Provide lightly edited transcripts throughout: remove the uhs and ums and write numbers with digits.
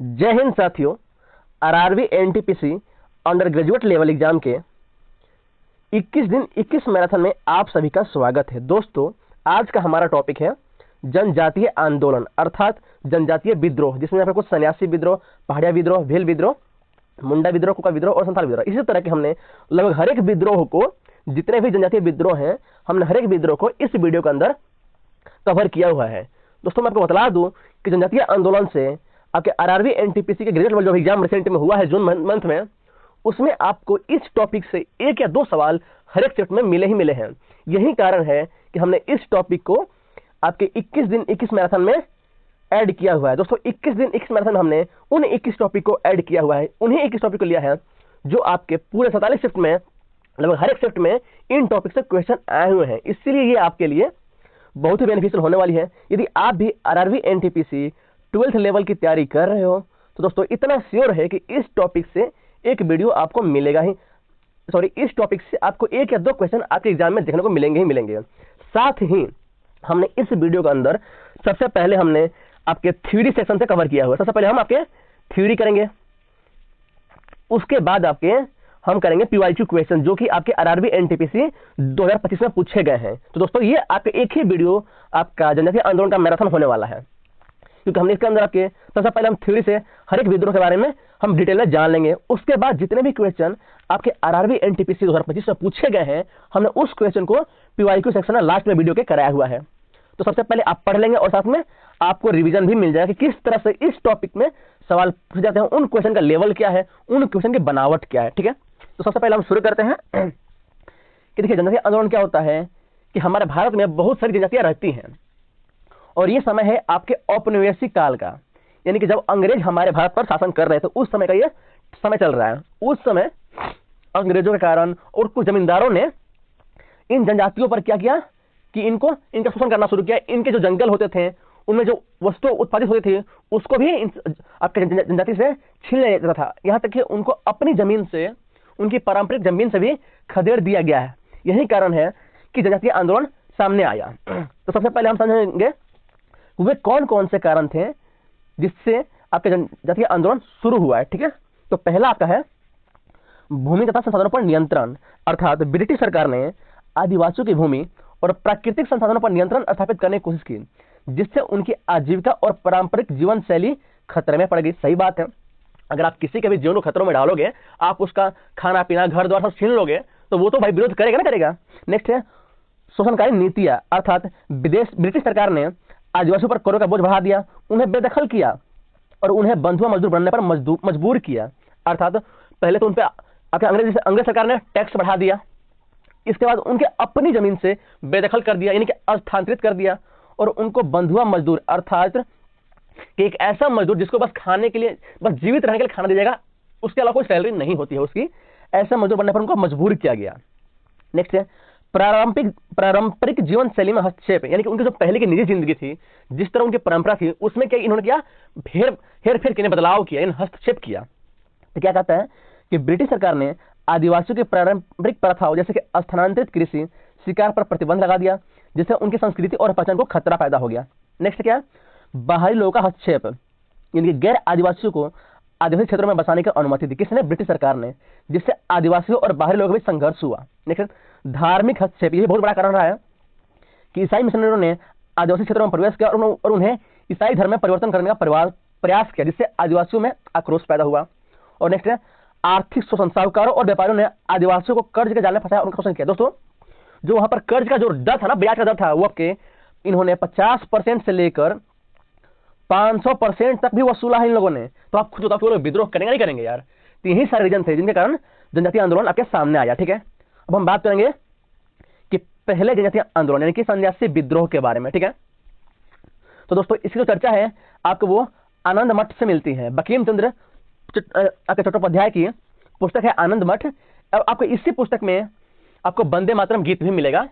जय हिंद साथियों। RRB NTPC under graduate level exam के 21 दिन 21 मैराथन में आप सभी का स्वागत है। दोस्तों, आज का हमारा टॉपिक है जनजातीय आंदोलन अर्थात जनजातीय विद्रोह, जिसमें यहाँ पर कुछ सन्यासी विद्रोह, पहाड़िया विद्रोह, भील विद्रोह, मुंडा विद्रोह, कुका विद्रोह और संथाल विद्रोह, इसी तरह के हमने लगभग हर एक विद्रोह को, जितने भी जनजातीय विद्रोह हैं, हमने हर एक विद्रोह को इस वीडियो के अंदर कवर किया हुआ है। दोस्तों, मैं आपको बता दूं कि जनजातीय आंदोलन से आपके आरआरबी एनटीपीसी के ग्रेजुएट जो एग्जाम रिसेंट में हुआ है जून मंथ में, उसमें आपको इस टॉपिक से एक या दो सवाल हर एक सेट में मिले ही मिले हैं। यही कारण है कि हमने इस टॉपिक को आपके 21 दिन 21 मैराथन में ऐड किया हुआ है। दोस्तों, 21 दिन 21 मैराथन हमने उन 21 टॉपिक को ऐड किया हुआ है, उन्हीं 21 टॉपिक को लिया है जो आपके पूरे 47 शिफ्ट में, लगभग हर एक शिफ्ट में इन टॉपिक से क्वेश्चन आए हुए हैं। इसीलिए ये आपके लिए बहुत ही बेनिफिशियल होने वाली है। यदि आप भी आरआरबी एनटीपीसी 12th लेवल की तैयारी कर रहे हो तो दोस्तों इतना श्योर है कि इस टॉपिक से एक वीडियो आपको मिलेगा ही, इस टॉपिक से आपको एक या दो क्वेश्चन आपके एग्जाम में देखने को मिलेंगे ही मिलेंगे। साथ ही हमने इस वीडियो के अंदर सबसे पहले हमने आपके थ्योरी सेक्शन से कवर किया हुआ है। सबसे पहले हम आपके थ्योरी करेंगे, उसके बाद आपके हम करेंगे पीवाईक्यू क्वेश्चन जो कि आपके आरआरबी एनटीपीसी 2025 में पूछे गए हैं। तो दोस्तों, ये आपके एक ही वीडियो आपका जनजातीय आंदोलन का मैराथन होने वाला है, क्योंकि हमने इसके अंदर आपके सबसे पहले हम थ्योरी से हर एक विद्रोह के बारे में हम डिटेल में जान लेंगे। उसके बाद जितने भी क्वेश्चन आपके आरआरबी एनटीपीसी 2025 में पूछे गए हैं, हमने उस क्वेश्चन को पीवाईक्यू सेक्शन में लास्ट में वीडियो के कराया हुआ है। तो सबसे पहले आप पढ़ लेंगे और साथ में आपको रिवीजन भी मिल जाएगा कि किस तरह से इस टॉपिक में सवाल पूछे जाते हैं, उन क्वेश्चन का लेवल क्या है, उन क्वेश्चन की बनावट क्या है। ठीक है, तो सबसे पहले हम शुरू करते हैं कि देखिए जनजातीय आंदोलन क्या होता है कि हमारे भारत में बहुत सारी जनजातियां रहती हैं और ये समय है आपके औपनिवेशिक काल का, यानी कि जब अंग्रेज हमारे भारत पर शासन कर रहे थे उस समय का ये समय चल रहा है। उस समय अंग्रेजों के कारण और कुछ जमींदारों ने इन जनजातियों पर क्या किया कि इनका शोषण करना शुरू किया। इनके जो जंगल होते थे उनमें जो वस्तु उत्पादित होती थी उसको भी आपके जनजाति से छीन लिया जाता था, यहाँ तक कि उनको अपनी जमीन से, उनकी पारंपरिक जमीन से भी खदेड़ दिया गया है। यही कारण है कि जनजातीय आंदोलन सामने आया। तो सबसे पहले हम समझेंगे वे कौन कौन से कारण थे जिससे आपके जनजातीय आंदोलन शुरू हुआ है। ठीक है, तो पहला आपका है भूमि तथा संसाधनों पर नियंत्रण, अर्थात ब्रिटिश सरकार ने आदिवासियों की भूमि और प्राकृतिक संसाधनों पर नियंत्रण स्थापित करने की कोशिश की, जिससे उनकी आजीविका और पारंपरिक जीवन शैली खतरे में पड़ गई। सही बात है, अगर आप किसी के भी जीवन को खतरों में डालोगे, आप उसका खाना पीना घर द्वार सब छीन लोगे, तो वो तो भाई विरोध करेगा ना करेगा। नेक्स्ट है शोषणकारी नीतियां, अर्थात ब्रिटिश सरकार ने आदिवासियों पर करों का बोझ बढ़ा दिया, उन्हें बेदखल किया और उन्हें बंधुआ मजदूर बनने पर मजबूर किया। अर्थात पहले तो उन पर आपके अंग्रेज सरकार ने टैक्स बढ़ा दिया, इसके बाद उनके अपनी जमीन से बेदखल कर दिया, यानी कि स्थानांतरित कर दिया, और उनको बंधुआ मजदूर अर्थात कि एक ऐसा मजदूर जिसको बस खाने के लिए, बस जीवित रहने के लिए खाना दिया जाएगा, उसके अलावा कोई सैलरी नहीं होती है उसकी, ऐसा मजदूर बनने पर उनको मजबूर किया गया। नेक्स्ट है पारंपरिक जीवन शैली में हस्तक्षेप, यानी कि उनकी जो पहले की निजी जिंदगी थी, जिस तरह उनकी परंपरा थी, उसमें क्या इन्होंने किया, हेर फेर किया, बदलाव किया, इन हस्तक्षेप किया। तो क्या कहता है कि ब्रिटिश सरकार ने आदिवासियों की पारंपरिक प्रथाओं जैसे कि स्थानांतरित कृषि शिकार पर प्रतिबंध लगा दिया, जिससे उनकी संस्कृति और पहचान को खतरा पैदा हो गया। नेक्स्ट क्या, बाहरी लोगों का हस्तक्षेप, यानी कि गैर आदिवासियों को आदिवासी क्षेत्रों में बसाने की अनुमति दी, किसने, ब्रिटिश सरकार ने, जिससे आदिवासियों और बाहरी लोगों के बीच संघर्ष हुआ। नेक्स्ट धार्मिक हस्तक्षेप, ये बहुत बड़ा कारण रहा है कि ईसाई मिशनरियों ने आदिवासी क्षेत्रों में प्रवेश किया और उन्हें ईसाई धर्म में परिवर्तन करने का प्रयास किया, जिससे आदिवासियों में आक्रोश पैदा हुआ। और नेक्स्ट है आर्थिक शोषण, साहूकारों और व्यापारियों ने आदिवासियों को कर्ज के जाल में फंसाया, उनका शोषण किया। दोस्तों, जो वहां पर कर्ज का जो दर था ना, ब्याज का दर था, वो आपके इन्होंने 50% से लेकर 500% तक भी वसूला है इन लोगों ने। तो आप खुद बताओ विद्रोह करेंगे नहीं करेंगे यार। तो यही सारे रीजन थे जिनके कारण जनजातीय आंदोलन आपके सामने आया। ठीक है, अब हम बात करेंगे कि पहले जनजातीय आंदोलन यानी कि सन्यासी विद्रोह के बारे में। ठीक है, तो दोस्तों इसकी जो चर्चा है आपको वो आनंद मठ से मिलती है। बंकिम चंद्र चट्टोपाध्याय की पुस्तक है आनंद मठ। अब आपको इसी पुस्तक में आपको वंदे मातरम गीत भी मिलेगा।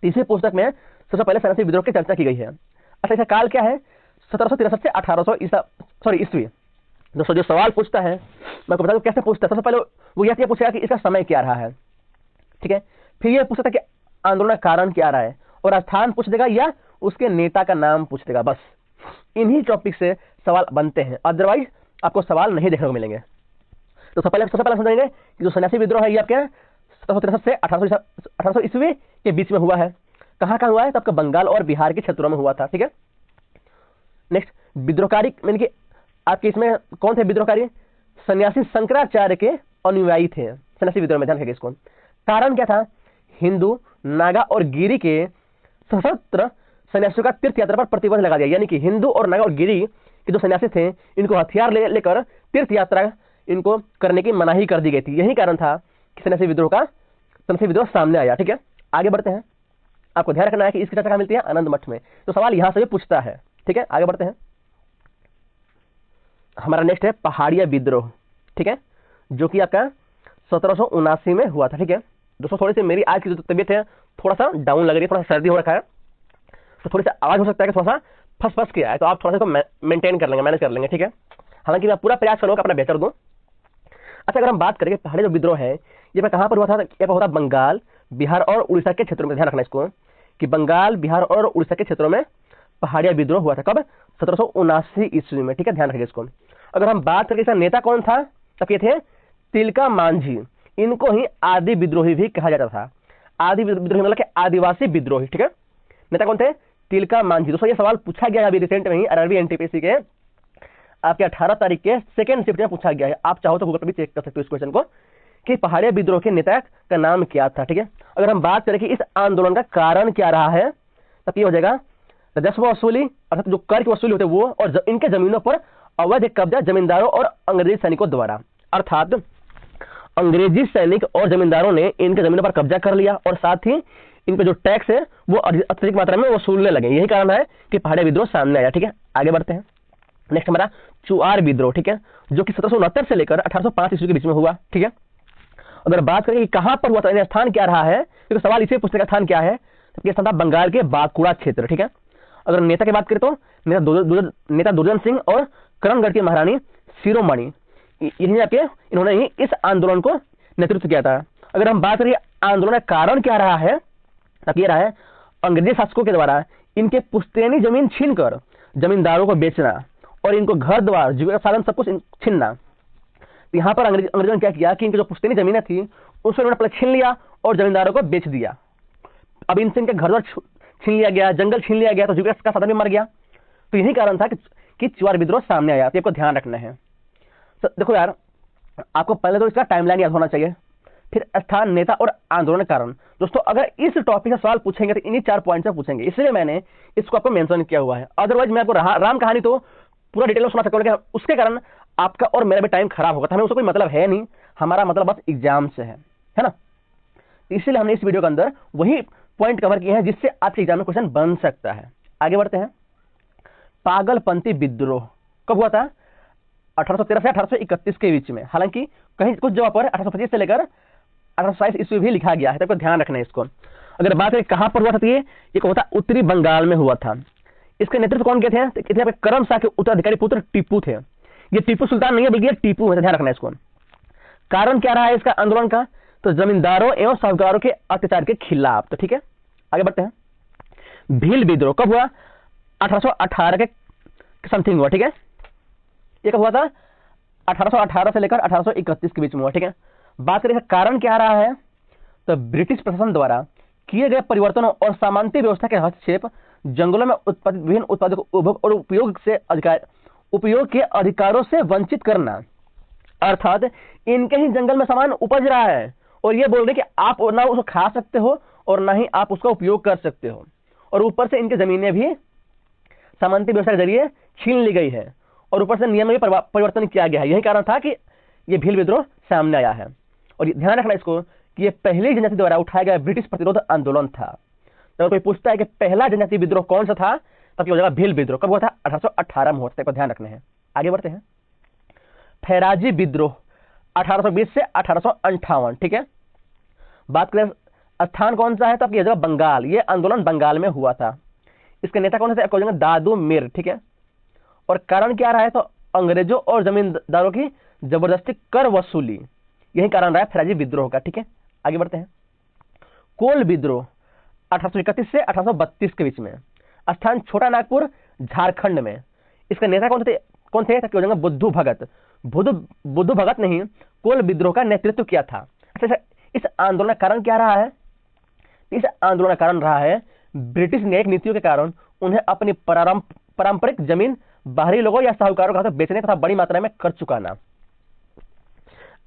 तीसरी पुस्तक में सबसे पहले सन्यासी विद्रोह की चर्चा की गई है। अच्छा, इसका काल क्या है, 1763 से 1800 ईस्वी। दोस्तों, जो सवाल पूछता है मैं आपको बता दूं कैसे पूछता है। सबसे पहले वो यह पूछेगा कि इसका समय क्या रहा है। ठीक है, फिर यह पूछता है कि आंदोलन का कारण क्या रहा है, और स्थान पूछ देगा या उसके नेता का नाम पूछ देगा। बस इन्हीं टॉपिक से सवाल बनते हैं। अदरवाइज आपको सवाल नहीं देखने को मिलेंगे। तो सबसे पहले समझेंगे कि जो सन्यासी विद्रोह है ये आपके 1763 से 1800 ईस्वी के बीच में हुआ है। कहाँ कहाँ हुआ है? तो आपका बंगाल और बिहार के क्षेत्रों में हुआ था। ठीक है, नेक्स्ट विद्रोहकारी यानी कि आपके इसमें कौन थे विद्रोहकारी? सन्यासी शंकराचार्य के अनुयायी थे सन्यासी विद्रोह में। ध्यान रखिएगा इसको। कारण क्या था? हिंदू, नागा और गिरी के सशस्त्र सन्यासियों का तीर्थ यात्रा पर प्रतिबंध लगा दिया। यानी कि हिंदू और नागा और गिरी के जो सन्यासी थे इनको हथियार लेकर तीर्थ यात्रा इनको करने की मनाही कर दी गई थी। यही कारण था कि सन्यासी विद्रोह सामने आया। ठीक है, आगे बढ़ते हैं। आपको ध्यान रखना है कि इसकी चर्चा कहाँ मिलती है? आनंद मठ में। तो सवाल यहां से भी पूछता है। ठीक है, आगे बढ़ते हैं। हमारा नेक्स्ट है पहाड़िया विद्रोह। ठीक है, जो कि आपका 1779 में हुआ था। ठीक है दोस्तों, थोड़ी सी मेरी आज की जो तबीयत है थोड़ा सा डाउन लग रही है, थोड़ा सा सर्दी हो रखा है, तो थोड़ी सा आवाज हो सकता है कि थोड़ा सा फंस के आए, तो आप थोड़ा सा मेंटेन कर लेंगे, मैनेज कर लेंगे। ठीक है, हालांकि मैं पूरा प्रयास करूंगा अपना बेहतर दूं। अच्छा, अगर हम बात करें पहाड़ी जो विद्रोह है ये कहां पर हुआ था? ये होता बंगाल, बिहार और उड़ीसा के क्षेत्रों में। ध्यान रखना इसको कि बंगाल, बिहार और उड़ीसा के क्षेत्रों में पहाड़िया विद्रोह हुआ था। कब? 1779 ईस्वी में। ठीक है, ध्यान रखिए इसको। अगर हम बात करें इसका नेता कौन था, तब ये थे तिलका मांझी। इनको ही आदि विद्रोही भी कहा जाता था। आदि विद्रोही मतलब कि आदिवासी विद्रोही। ठीक है, नेता कौन थे? तिलका मांझी। दोस्तों ये सवाल पूछा गया है अभी रिसेंट में ही आरआरबी एनटीपीसी के आपके 18 तारीख के सेकंड शिफ्ट में पूछा गया है। आप चाहो तो गूगल पर भी चेक कर सकते हो इस क्वेश्चन को कि पहाड़िया विद्रोह के नेता का नाम क्या था। ठीक है, अगर हम बात करें कि इस आंदोलन का कारण क्या रहा है, तब ये हो जाएगा राजस्व वसूली, अर्थात जो कर की वसूली होते वो, और इनके जमीनों पर अवैध कब्जा जमींदारों और अंग्रेजी सैनिकों द्वारा। अर्थात अंग्रेजी सैनिक और जमींदारों ने इनके जमीनों पर कब्जा कर लिया और साथ ही इन पे जो टैक्स है वो अत्यधिक मात्रा में वसूलने लगे। यही कारण है कि पहाड़िया विद्रोह सामने आया। ठीक है, आगे बढ़ते हैं। नेक्स्ट हमारा चुआर विद्रोह। ठीक है, जो कि 1769 से लेकर 1805 ईस्वी के बीच में हुआ। ठीक है, अगर बात करें कि कहां पर हुआ था, स्थान क्या रहा है, तो सवाल इसे पूछने का स्थान क्या है, तो ये स्थान था बंगाल के बांकुड़ा क्षेत्र। ठीक है, अगर नेता की बात करें तो नेता दुर्जन सिंह और करणगढ़ की महारानी शिरोमणि, इन्होंने ही इस आंदोलन को नेतृत्व किया था। अगर हम बात करें आंदोलन का कारण क्या रहा है, तब ये रहा है अंग्रेजी शासकों के द्वारा इनके पुश्तैनी जमीन छीनकर जमींदारों को बेचना और इनको घर द्वार जीविका साधन सब कुछ छीनना। यहाँ पर अंग्रेजों ने क्या किया कि इनकी जो पुश्तैनी जमीनें थी उसको इन्होंने पहले छीन लिया और जमींदारों को बेच दिया। अब इनसे इनके घर द्वार छीन लिया गया, जंगल छीन लिया गया, तो जीविका का साधन भी मर गया। तो यही कारण था कि चुआर विद्रोह सामने आया। तो आपको ध्यान रखना है। तो देखो यार, आपको पहले तो इसका टाइमलाइन याद होना चाहिए, फिर स्थान, नेता और आंदोलन कारण। दोस्तों अगर इस टॉपिक से सवाल पूछेंगे तो इन्हीं 4 पॉइंट से पूछेंगे, इसलिए मैंने इसको आपको मेंशन किया हुआ है। अदरवाइज मैं आपको राम कहानी तो पूरा डिटेल में सुना सकता हूँ, लेकिन उसके कारण आपका और मेरा भी टाइम खराब होगा, तो हमें उसका कोई मतलब है नहीं। हमारा मतलब बस एग्जाम से है ना। इसीलिए हमने इस वीडियो के अंदर वही पॉइंट कवर किए हैं जिससे आपके एग्जाम में क्वेश्चन बन सकता है। आगे बढ़ते हैं। पागलपंथी विद्रोह कब हुआ था? 1813 से 1831 के बीच में। हालांकि कहीं कुछ जगह पर 1825 से लेकर 1827 ईस्वी भी लिखा गया है, तो आपको ध्यान रखना है इसको। अगर बात करें कहां पर हुआ था, तो ये हुआ था उत्तरी बंगाल में हुआ था। इसके नेतृत्व कौन किए थे? तो करम शाह के उत्तराधिकारी पुत्र टीपू थे। ये टीपू सुल्तान नहीं है बल्कि ये टीपू है, ध्यान रखना है इसको। कारण क्या रहा है इसका आंदोलन का? तो जमींदारों एवं साहूकारों के अत्याचार के खिलाफ। तो ठीक है, आगे बढ़ते हैं। भील विद्रोह कब हुआ? 1818 के समथिंग हुआ। ठीक है, ये कब हुआ था? 1818 से लेकर 1831 के बीच में हुआ। ठीक है, बात करें कारण क्या रहा है, तो ब्रिटिश प्रशासन द्वारा किए गए परिवर्तनों और सामंती व्यवस्था के हस्तक्षेप, जंगलों में उत्पादित विभिन्न उत्पादों को उपभोग और उपयोग के अधिकारों से वंचित करना। अर्थात इनके ही जंगल में सामान उपज रहा है और ये बोल रहे कि आप ना उसको खा सकते हो और ना ही आप उसका उपयोग कर सकते हो, और ऊपर से इनकी जमीनें भी सामंती व्यवस्था के जरिए छीन ली गई है और ऊपर से नियम में भी परिवर्तन किया गया है। यही कारण था कि यह भील विद्रोह सामने आया है। और ध्यान रखना इसको कि यह पहली जनजाति द्वारा उठाया गया ब्रिटिश प्रतिरोध आंदोलन था। तो कोई पूछता है कि पहला जनजाति विद्रोह कौन सा था, तब हो जाएगा भील विद्रोह। कब हुआ था? 1818 में हुआ था। ध्यान रखना है। आगे बढ़ते हैं। फैराजी विद्रोह 1820 से 1858। ठीक है, बात करें स्थान कौन सा है, तब यह जगह बंगाल। ये आंदोलन बंगाल में हुआ था। इसके नेता कौन थे? दादू मिर। ठीक है, और कारण क्या रहा है, तो अंग्रेजों और जमींदारों की जबरदस्ती कर वसूली। यही कारण रहा है फैराजी विद्रोह का। ठीक है, आगे बढ़ते हैं। कोल विद्रोह 1831 से 1832 के बीच में। स्थान छोटा नागपुर, झारखंड में। इसके नेता कौन थे? कौन थे? हो जाएंगे बुद्धू भगत। बुद्धू भगत ने ही कोल विद्रोह का नेतृत्व किया था। अच्छा, इस आंदोलन का कारण क्या रहा है? इस आंदोलन का कारण रहा है ब्रिटिश न्यायिक नीतियों के कारण उन्हें अपनी पारंपरिक जमीन बाहरी लोगों या साहूकारों के हाथों बेचने तथा बड़ी मात्रा में कर चुकाना।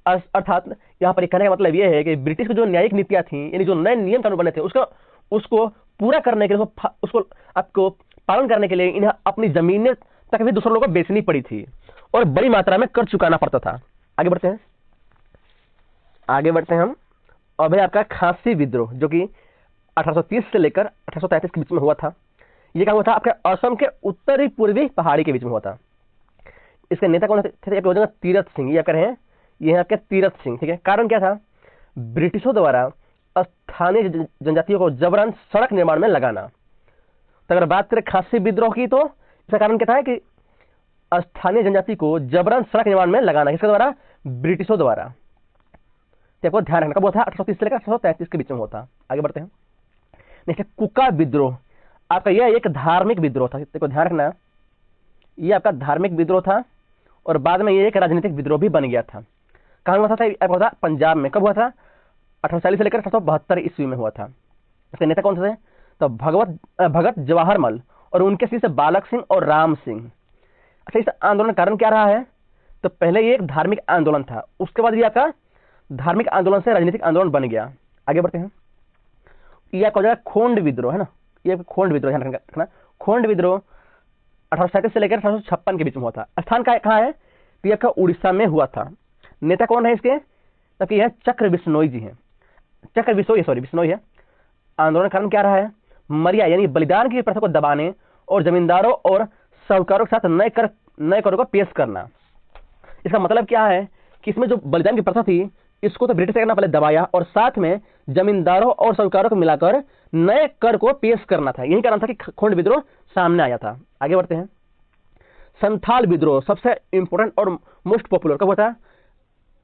अर्थात यहाँ पर कहने का मतलब यह है कि ब्रिटिश की जो न्यायिक नीतियां थी, यानी जो नए नियम कानून बने थे, उसको पूरा करने के लिए, उसको आपको पालन करने के लिए इन्हें अपनी जमीनें तक भी दूसरों लोगों को बेचनी पड़ी थी और बड़ी मात्रा में कर चुकाना पड़ता था। आगे बढ़ते हैं हम। और भाई आपका खासी विद्रोह, जो कि 1830 से लेकर 1833 के बीच में हुआ था। ये क्या हुआ था? आपके असम के उत्तरी पूर्वी पहाड़ी के बीच में हुआ था। इसके नेता कौन थे? तीरथ सिंह। ये कह रहे हैं, ये है आपके तीरथ सिंह, ठीक है। कारण क्या था? ब्रिटिशों द्वारा स्थानीय जनजातियों को जबरन सड़क निर्माण में लगाना। तो अगर बात करें खासी विद्रोह की, तो इसका कारण क्या था कि स्थानीय जनजाति को जबरन सड़क निर्माण में लगाना, किसके द्वारा? ब्रिटिशों द्वारा। आपको ध्यान रखना, कब हुआ था? 1830 से लेकर 1833 के बीच में हुआ था। आगे बढ़ते हैं। नेक्स्ट, कुका विद्रोह। आपका यह एक धार्मिक विद्रोह था, देखो ध्यान रखना, ये आपका धार्मिक विद्रोह था और बाद में ये एक राजनीतिक विद्रोह भी बन गया था। कहाँ हुआ था? पंजाब में। कब हुआ था? 1840 से लेकर 1872 ईस्वी में हुआ था। इसके नेता कौन से थे? तो भगत जवाहरमल और उनके शिष्य बालक सिंह और राम सिंह। अच्छा, इस आंदोलन का कारण क्या रहा है? तो पहले ये एक धार्मिक आंदोलन था, उसके बाद ये आपका धार्मिक आंदोलन से राजनीतिक आंदोलन बन गया। आगे बढ़ते हैं। यह हो जाएगा खोंड विद्रोह, है ना। ये खोंड विद्रोह ध्यान रखना। खोंड विद्रोह 1837 से लेकर 1856 के बीच में हुआ था। स्थान कहाँ है? तो यह उड़ीसा में हुआ था। नेता कौन है इसके? तभी यह चक्र बिश्नोई जी हैं। बिश्नोई है। आंदोलन कारण क्या रहा है? मरिया यानी बलिदान की प्रथा को दबाने और जमींदारों और साहूकारों के साथ नए करों को पेश करना। इसका मतलब क्या है कि इसमें जो बलिदान की प्रथा थी, इसको तो ब्रिटिश सरकार ने पहले दबाया और साथ में जमींदारों और साहूकारों को मिलाकर नए कर को पेश करना था। यही कारण था कि खोंड विद्रोह सामने आया था। आगे बढ़ते हैं। संथाल विद्रोह सबसे इंपोर्टेंट और मोस्ट पॉपुलर कब हुआ था?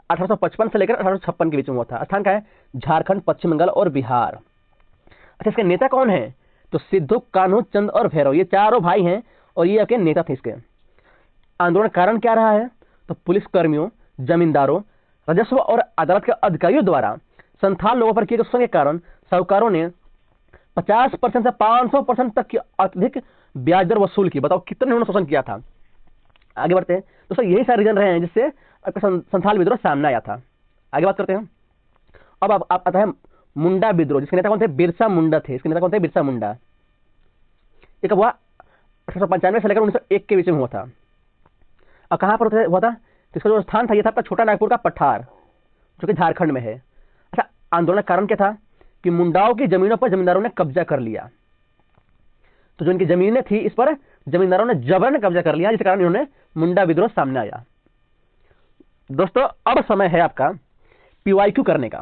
1855 से लेकर 1856 के बीच में हुआ था। स्थान का है झारखंड, पश्चिम बंगाल और बिहार। अच्छा, इसके नेता कौन है? तो सिद्धू, कान्हू, चंद और भैरव, ये चारों भाई हैं और ये आपके नेता थे इसके। आंदोलन कारण क्या रहा है? तो पुलिस कर्मियों, जमींदारों, राजस्व और अदालत के अधिकारियों द्वारा संथाल लोगों पर किए गए शोषण के कारण साहूकारों ने 50% से 500% तक की अत्यधिक ब्याज दर वसूल की। बताओ कितने उन्होंने शोषण किया था। आगे बढ़ते हैं। दोस्तों, यही सारे रीजन रहे हैं जिससे आपका संथाल विद्रोह सामने आया था। आगे बात करते हैं। अब आप आता है मुंडा विद्रोह, जिसके नेता कौन थे? बिरसा मुंडा थे। इसके नेता कौन थे? बिरसा मुंडा। ये कब हुआ? 1895 से लेकर 1901 के बीच में हुआ था। और कहां पर हुआ था? इसका जो स्थान था, ये था आपका छोटा नागपुर का पठार, जो कि झारखंड में है। अच्छा, आंदोलन का कारण क्या था कि मुंडाओं की जमीनों पर जमींदारों ने कब्जा कर लिया। तो जो इनकी जमीनें थी, इस पर जमींदारों ने जबरन कब्जा कर लिया, जिसके कारण इन्होंने मुंडा विद्रोह सामने आया। दोस्तों, अब समय है आपका पीवाईक्यू करने का,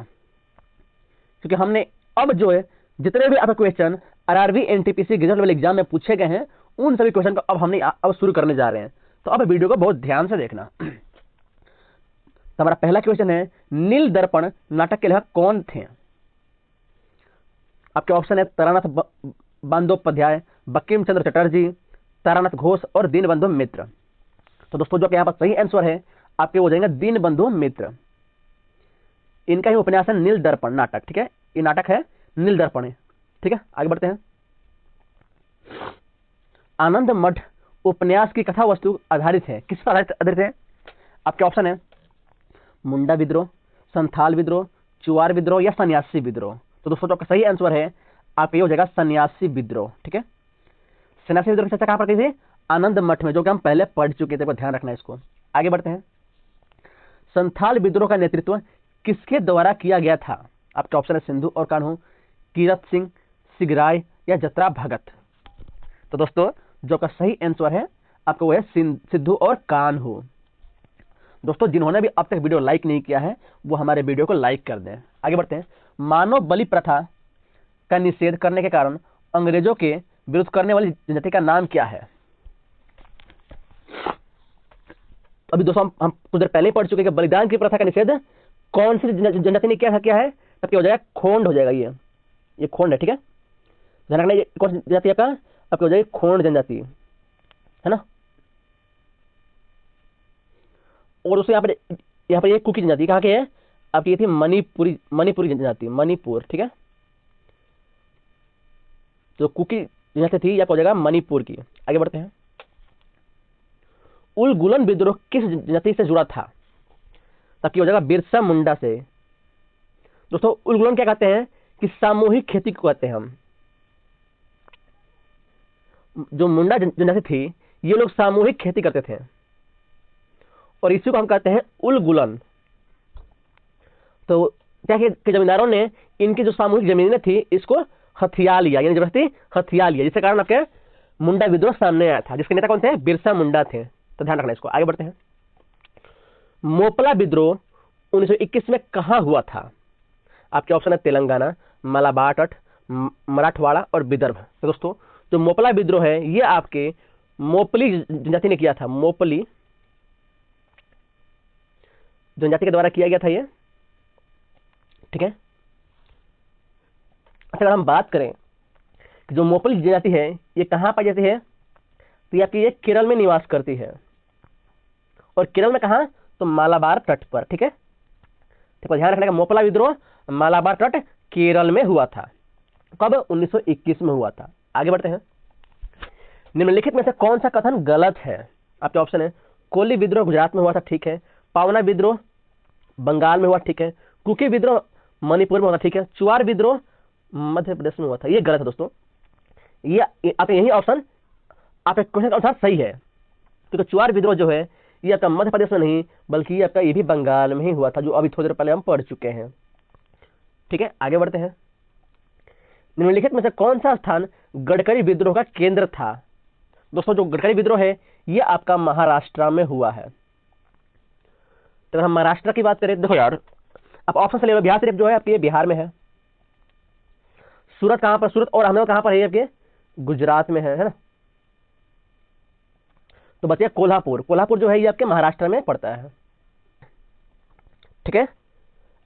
क्योंकि हमने अब जो है जितने भी आपके question RRB NTPC graduate level exam में पूछे गए हैं, उन सभी क्वेश्चन को अब शुरू करने जा रहे हैं। तो अब वीडियो को बहुत ध्यान से देखना। तो हमारा पहला क्वेश्चन है, नील दर्पण नाटक के लेखक कौन थे? आपके ऑप्शन है तारानाथ बंदोपाध्याय, बंकिम चंद्र चटर्जी, तारानाथ घोष और दीनबंधु मित्र। तो दोस्तों, जो यहाँ पर सही आंसर है आपके हो जाएंगे दीनबंधु मित्र। इनका ही उपन्यास है नील दर्पण नाटक, ठीक है। ये नाटक है नील दर्पण है, ठीक है। आगे बढ़ते हैं। आनंद मठ उपन्यास की कथा वस्तु आधारित है, किस पर आधारित है? आपके ऑप्शन है मुंडा विद्रोह, संथाल विद्रोह, चुआर विद्रोह या सन्यासी विद्रोह। तो दोस्तों, जो आपका सही आंसर है आपका ये हो जाएगा सन्यासी विद्रोह, ठीक है। सन्यासी विद्रोह की चर्चा कहां पर की थी? आनंद मठ में, जो कि हम पहले पढ़ चुके थे, ध्यान रखना इसको। आगे बढ़ते हैं। संथाल विद्रोह का नेतृत्व किसके द्वारा किया गया था? आपके ऑप्शन है सिंधु और कान्हू, कीरत सिंह, सिगराय या जतरा भगत। तो दोस्तों, जो का सही आंसर है आपको वो है सिद्धू और कान्हू। दोस्तों, जिन्होंने भी अब तक वीडियो लाइक नहीं किया है वो हमारे वीडियो को लाइक कर दें। आगे बढ़ते हैं। मानव बलि प्रथा का निषेध करने के कारण अंग्रेजों के विरुद्ध करने वाली जनजाति का नाम क्या है? अभी दोस्तों, हम कुछ देर पहले ही पढ़ चुके कि बलिदान की प्रथा का निषेध कौन सी जनजाति ने किया था? क्या है? तब क्या हो जाएगा? खोंड हो जाएगा। ये खोंड है, ठीक है। ध्यान रखना, ये कौन सी जनजाति का? आपकी हो जाएगी खोंड जनजाति, है ना। और दोस्तों यहाँ पर ये कुकी जनजाति कहाँ के है आपकी, ये थी मणिपुरी जनजाति, मणिपुर, ठीक है। तो कुकी जनजाति थी या हो जाएगा मणिपुर की। आगे बढ़ते हैं। उलगुलन विद्रोह किस जनजाति से जुड़ा था? ताकि हो जाएगा बिरसा मुंडा से। दोस्तों उलगुलन क्या कहते हैं कि सामूहिक खेती को कहते हैं हम। जो मुंडा जनजाति थी ये लोग सामूहिक खेती करते थे और इसी को हम कहते हैं उलगुलन। तो क्या कि जमींदारों ने इनकी जो सामूहिक जमीनें थी इसको हथिया लिया, यानी जबरदस्ती हथिया लिया, जिसके कारण आपके मुंडा विद्रोह सामने आया था, जिसके नेता कौन थे? बिरसा मुंडा थे। तो ध्यान रखना इसको। आगे बढ़ते हैं। मोपला विद्रोह 1921 में कहां हुआ था? आपके ऑप्शन है तेलंगाना, मलाबार तट, मराठवाड़ा और विदर्भ। तो दोस्तों जो मोपला विद्रोह है ये आपके मोपली जनजाति ने किया था। मोपली जनजाति के द्वारा किया गया था ये, ठीक है। अच्छा अगर हम बात करें कि जो मोपली जनजाति है ये कहां पाई जाती है, तो ये आपकी ये केरल में निवास करती है। और केरल में कहां? तो मालाबार तट पर, ठीक है। ठीक है, ध्यान रखने का मोपला विद्रोह मालाबार तट केरल में हुआ था। कब? 1921 में हुआ था। आगे बढ़ते हैं। निम्नलिखित में से कौन सा कथन गलत है? आपके ऑप्शन है कोली विद्रोह गुजरात में हुआ था, ठीक है। पावना विद्रोह बंगाल में हुआ, ठीक है। कुकी विद्रोह मणिपुर में हुआ, ठीक है। चुआर विद्रोह मध्य प्रदेश में हुआ था। ये गलत है दोस्तों। ये आपका यही ऑप्शन आपके क्वेश्चन के अनुसार सही है, क्योंकि चुआर विद्रोह जो है ये आपका मध्य प्रदेश में नहीं बल्कि ये आपका ये भी बंगाल में ही हुआ था, जो अभी थोड़ी देर पहले हम पढ़ चुके हैं, ठीक है। आगे बढ़ते हैं। निम्नलिखित में से कौन सा स्थान गडकरी विद्रोह का केंद्र था? दोस्तों जो गडकरी विद्रोह है ये आपका महाराष्ट्र में हुआ है। तो हम महाराष्ट्र की बात करें, देखो यार आप ऑप्शन से ले लो। बिहार शरीफ जो है आपके बिहार में है। सूरत कहां पर? सूरत और अहमदाबाद कहां पर है? आपके गुजरात में है ना। तो बचे कोल्हापुर। कोल्हापुर जो है ये आपके महाराष्ट्र में पड़ता है, ठीक है।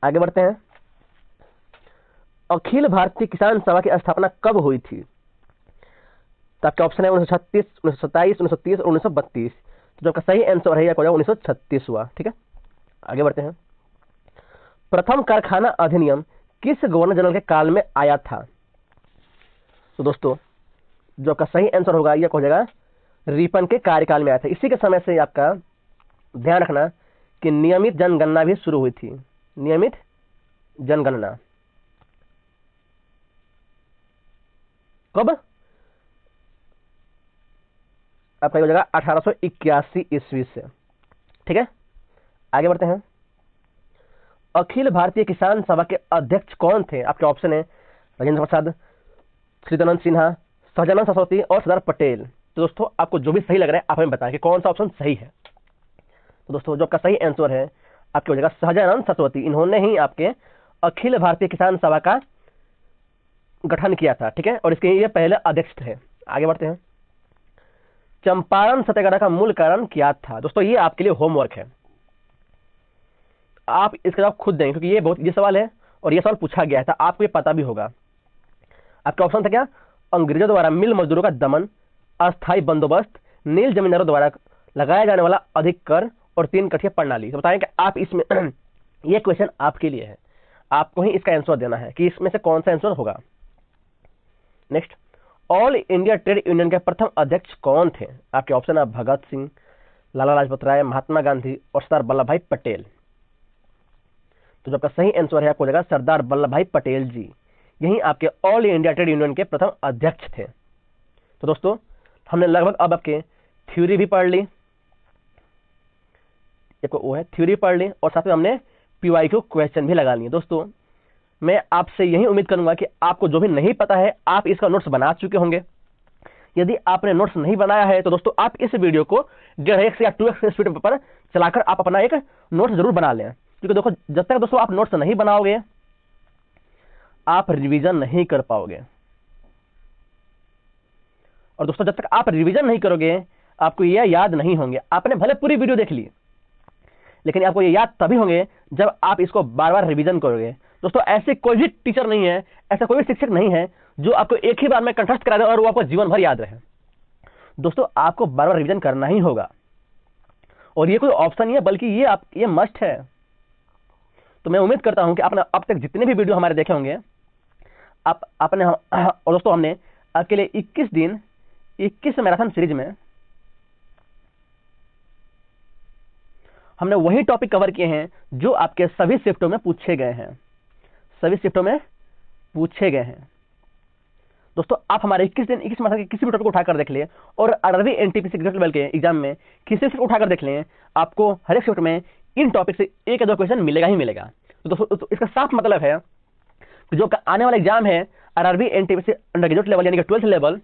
आगे बढ़ते हैं। अखिल भारतीय किसान सभा की स्थापना कब हुई थी? तो आपके ऑप्शन है 1936, 1927, 1930 और 1932। तो जो आपका सही आंसर है 1936 हुआ, ठीक है। आगे बढ़ते हैं। प्रथम कारखाना अधिनियम किस गवर्नर जनरल के काल में आया था? तो दोस्तों जो आपका सही आंसर होगा यह हो जाएगा रिपन के कार्यकाल में आया था। इसी के समय से आपका ध्यान रखना कि नियमित जनगणना भी शुरू हुई थी। नियमित जनगणना कब? आपका हो जाएगा 1881 ईस्वी से, ठीक है। आगे बढ़ते हैं। अखिल भारतीय किसान सभा के अध्यक्ष कौन थे? आपके ऑप्शन है राजेंद्र प्रसाद, श्रीधरन सिन्हा, सहजानंद सरस्वती और सरदार पटेल। तो दोस्तों आपको जो भी सही लग रहा है आप हमें बताएं कि कौन सा ऑप्शन सही है। तो दोस्तों जो आपका सही आंसर है आपके हो जाएगा सहजानंद सरस्वती। इन्होंने ही आपके अखिल भारतीय किसान सभा का गठन किया था, ठीक है। और इसके ये पहले अध्यक्ष थे। आगे बढ़ते हैं। चंपारण सत्याग्रह का मूल कारण क्या था? दोस्तों ये आपके लिए होमवर्क है, आप इसका जवाब खुद देंगे क्योंकि ये बहुत ये सवाल है और ये सवाल पूछा गया था, आपको ये पता भी होगा। आपका ऑप्शन था क्या? अंग्रेजों द्वारा मिल मजदूरों का दमन, अस्थायी बंदोबस्त, नील जमींदारों द्वारा लगाया जाने वाला अधिक कर और 3 कठिया प्रणाली। तो बताएं कि आप इसमें ये क्वेश्चन आपके लिए है, आपको ही इसका आंसर देना है कि इसमें से कौन सा आंसर होगा। Next, all India trade union के प्रथम अध्यक्ष कौन थे? आपके ऑप्शन है भगत सिंह, लाला लाजपत राय, महात्मा गांधी और सरदार वल्लभ भाई पटेल। तो जो आपका सही आंसर है आपको जाएगा सरदार वल्लभ भाई पटेल जी। यही आपके ऑल इंडिया ट्रेड यूनियन के प्रथम अध्यक्ष थे। तो दोस्तों हमने लगभग अब आपके थ्योरी भी पढ़ ली, एक वो है थ्योरी पढ़ ली और साथ में हमने पीवाईक्यू क्वेश्चन भी लगा लिए। दोस्तों मैं आपसे यही उम्मीद करूंगा कि आपको जो भी नहीं पता है आप इसका नोट्स बना चुके होंगे। यदि आपने नोट्स नहीं बनाया है तो दोस्तों आप इस वीडियो को 1.5x या 2x स्पीड पर चलाकर आप अपना एक नोट्स जरूर बना लें, क्योंकि देखो जब तक दोस्तों आप नोट्स नहीं बनाओगे आप रिवीजन नहीं कर पाओगे। और दोस्तों जब तक आप रिवीजन नहीं करोगे आपको यह याद नहीं होंगे। आपने भले पूरी वीडियो देख ली लेकिन आपको ये याद तभी होंगे जब आप इसको बार बार रिवीजन करोगे। दोस्तों ऐसे कोई भी टीचर नहीं है, ऐसा कोई भी शिक्षक नहीं है जो आपको एक ही बार में कंठस्थ करा दे और वो आपको जीवन भर याद रहे। दोस्तों आपको बार बार रिवीजन करना ही होगा और ये कोई ऑप्शन नहीं है, बल्कि ये मस्ट है। तो मैं उम्मीद करता हूं कि आपने अब तक जितने भी वीडियो हमारे देखे होंगे, आपने और दोस्तों हमने आपके लिए 21 दिन 21 मैराथन सीरीज में हमने वही टॉपिक कवर किए हैं जो आपके सभी शिफ्टों में पूछे गए हैं, सभी शिफ्टों में पूछे गए हैं। दोस्तों आप हमारे 21 दिन 21 मैराथन के किसी भी टॉपिक को उठाकर देख लिए और आरआरबी एनटीपीसी ग्रेजुएट लेवल के एग्जाम में किसी शिफ्ट को उठाकर देख लें, आपको हर एक शिफ्ट में इन टॉपिक से एक या दो क्वेश्चन मिलेगा ही मिलेगा। तो दोस्तों तो इसका साफ मतलब है कि जो आने वाला एग्जाम है RRB NTPC under graduate level यानी कि 12th लेवल,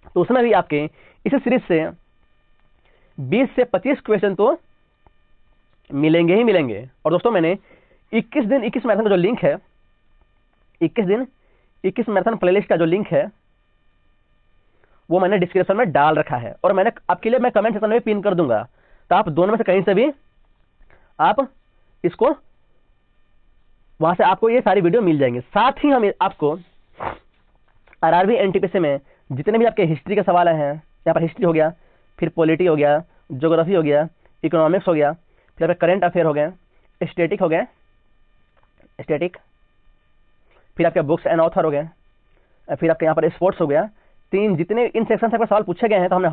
तो उसमें भी आपके इस सीरीज से 20 से 25 क्वेश्चन तो मिलेंगे ही मिलेंगे। और दोस्तों मैंने 21 दिन 21 मैराथन का जो लिंक है, 21 दिन 21 मैराथन प्लेलिस्ट का जो लिंक है वो मैंने डिस्क्रिप्शन में डाल रखा है, और मैंने आपके लिए मैं कमेंट सेक्शन में पिन कर दूंगा, तो आप दोनों में से कहीं से भी आप इसको वहां से आपको ये सारी वीडियो मिल जाएंगे। साथ ही हम आपको आरआरबी एनटीपीसी में जितने भी आपके हिस्ट्री के सवाल हैं, यहाँ पर हिस्ट्री हो गया, फिर पॉलिटी हो गया, ज्योग्राफी हो गया, इकोनॉमिक्स हो गया, फिर आपके करंट अफेयर हो गए, स्टैटिक हो गए, स्टैटिक, फिर आपके बुक्स एंड ऑथर हो गए, फिर आपके यहाँ पर स्पोर्ट्स हो गया, तीन जितने इन सेक्शन से आपके सवाल पूछे गए हैं, तो हमने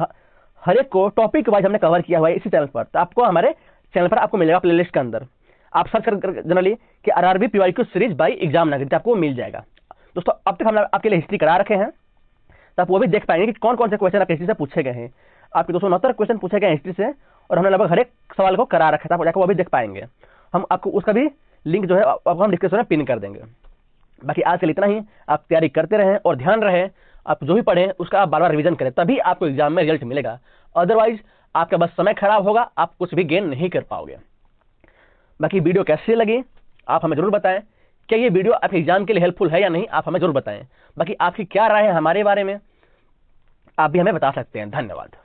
हर एक को टॉपिक वाइज हमने कवर किया हुआ है इसी चैनल पर। तो आपको हमारे चैनल पर आपको मिलेगा प्लेलिस्ट के अंदर, आप सर्च कर जनरली कि RRB PYQ series by exam Nagar, आपको मिल जाएगा। दोस्तों अब तक हमने आपके लिए हिस्ट्री करा रखे हैं, तो आप वो भी देख पाएंगे कि कौन कौन से क्वेश्चन आपके हिस्ट्री से पूछे गए हैं। आपके 269 क्वेश्चन पूछे गए हिस्ट्री से, और हमने लगभग हर एक सवाल को करा रखा था, आप जाकर वो भी देख पाएंगे। हम आपको उसका भी लिंक जो है आपको हम डिस्क्रिप्शन में पिन कर देंगे। बाकी आज के लिए इतना ही, आप तैयारी करते रहें और ध्यान रहे आप जो भी पढ़ें उसका आप बार बार रिवीजन करें, तभी आपको एग्जाम में रिजल्ट मिलेगा। अदरवाइज आपका बस समय खराब होगा, आप कुछ भी गेन नहीं कर पाओगे। बाकी वीडियो कैसी लगी आप हमें जरूर बताएं, क्या ये वीडियो आपके एग्जाम के लिए हेल्पफुल है या नहीं, आप हमें जरूर बताएं। बाकी आपकी क्या राय है हमारे बारे में, आप भी हमें बता सकते हैं। धन्यवाद।